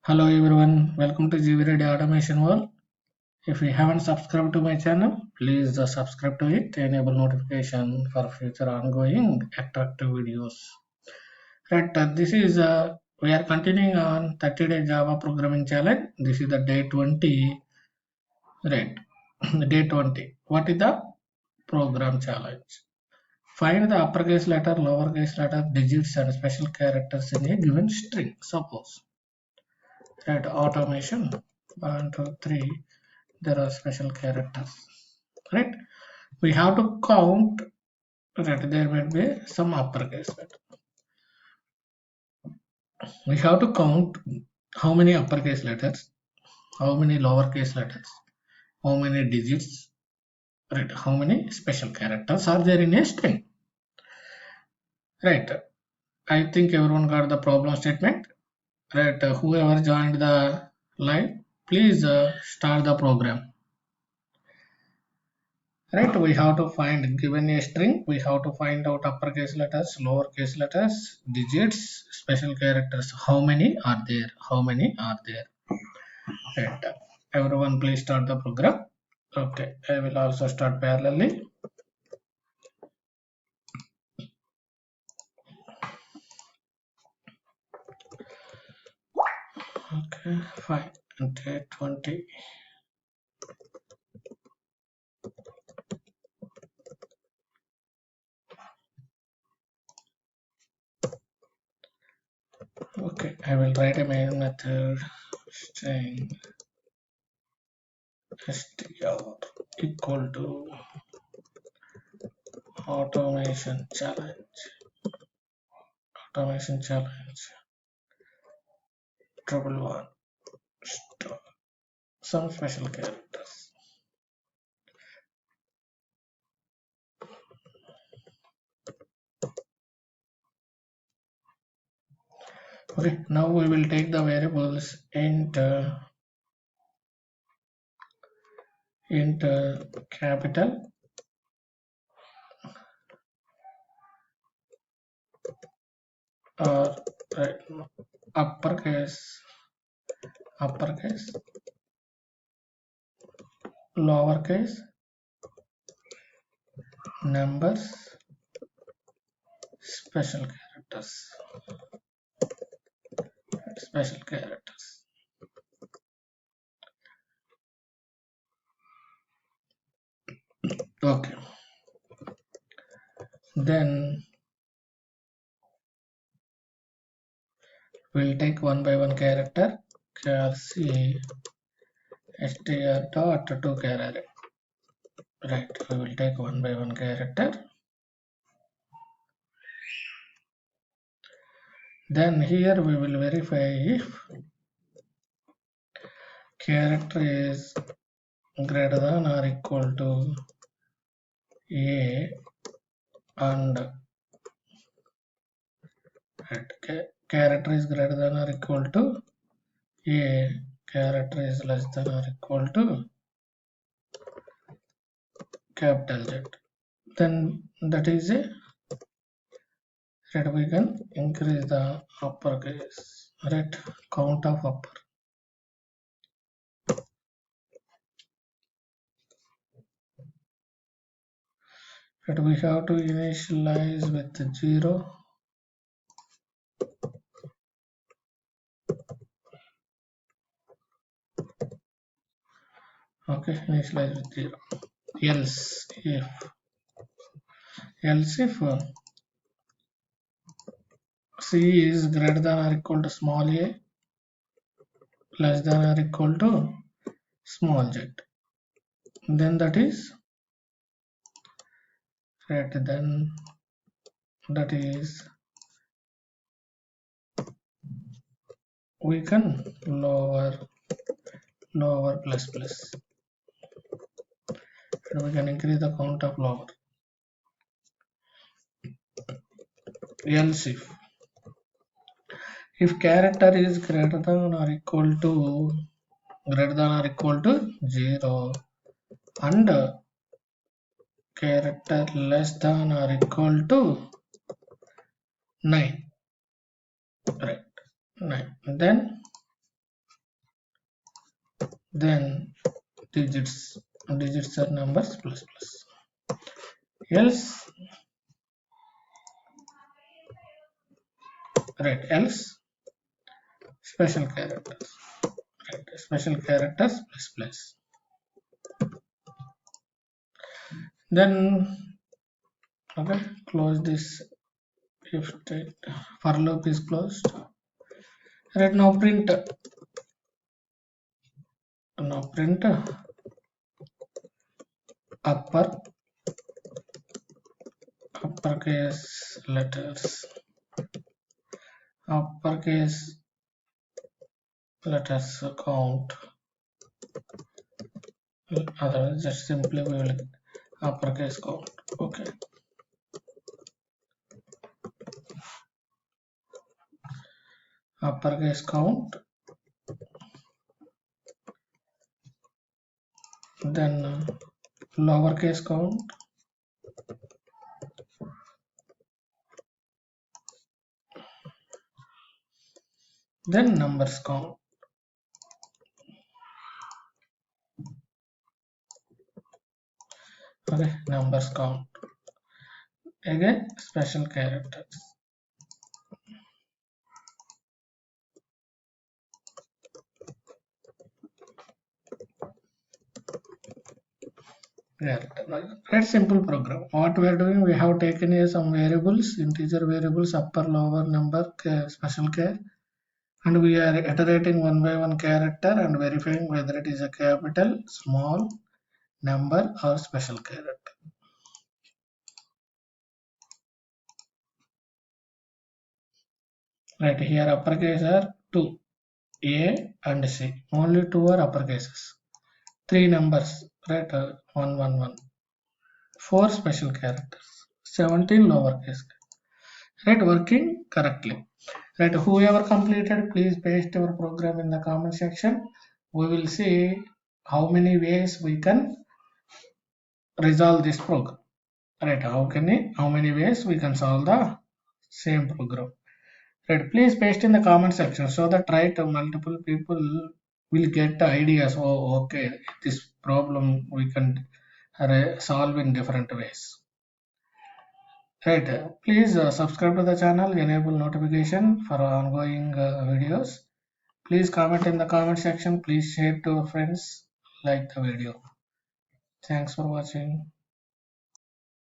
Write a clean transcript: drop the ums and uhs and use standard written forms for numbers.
Hello everyone, welcome to GVReady Automation World. If you haven't subscribed to my channel, please subscribe to it to enable notification for future ongoing attractive videos. Right, this is we are continuing on 30-day Java programming challenge. This is the day 20. Right, day 20. What is the program challenge? Find the uppercase letter, lowercase letter, digits, and special characters in a given string. Suppose. Right, automation 1 2 3, there are special characters, right? We have to count, right? There will be some uppercase letter. We have to count how many uppercase letters, how many lowercase letters, how many digits, right? How many special characters are there in a string, right? I think everyone got the problem statement, right? Whoever joined the live, please start the program. Right, we have to find, given a string, we have to find out uppercase letters, lowercase letters, digits, special characters. How many are there? How many are there? Right. Everyone please start the program. Okay, I will also start parallelly. Okay, fine. Okay, 20. Okay, I will write a main method string str equal to automation challenge. Automation challenge. Trouble one. Stop. Some special characters. Okay, now we will take the variables int capital or uppercase, lowercase, numbers, special characters. Okay, then we'll take one by one character, char c str dot to char array. Right, we will take one by one character. Then here we will verify if character is greater than or equal to a and character is greater than or equal to a, character is less than or equal to capital Z. Then that is a, right, we can increase the uppercase, right, count of upper. Right, we have to initialize with 0. Okay, initialize with 0. Else if c is greater than or equal to small a, less than or equal to small z, then that is, right, then that is we can lower plus plus, and we can increase the count of lower. Else if character is greater than or equal to 0 and character less than or equal to 9, right, 9, then then digits are numbers plus plus. Else, right, else special characters, right, special characters plus plus. Then okay, close this if state. For loop is closed. Right, now print uppercase letters, uppercase letters count. Otherwise, just simply we will uppercase count. Okay, uppercase count. Then lowercase count. Then numbers count. Okay, numbers count. Again, special characters. Very simple program. What we are doing, we have taken here some variables, integer variables, upper, lower, number, special care, and we are iterating one by one character and verifying whether it is a capital, small, number, or special character. Right here, uppercase are two, A and C. Only two are uppercases. Three numbers, right? 111. Four special characters. 17 lowercase. Right, working correctly. Right, whoever completed, please paste your program in the comment section. We will see how many ways we can resolve this program. Right, how many ways we can solve the same program. Right, please paste in the comment section so that multiple people will get the ideas. Oh, okay, this problem we can solve in different ways. Right, please subscribe to the channel, enable notification for ongoing videos. Please comment in the comment section. Please share to your friends, like the video. Thanks for watching.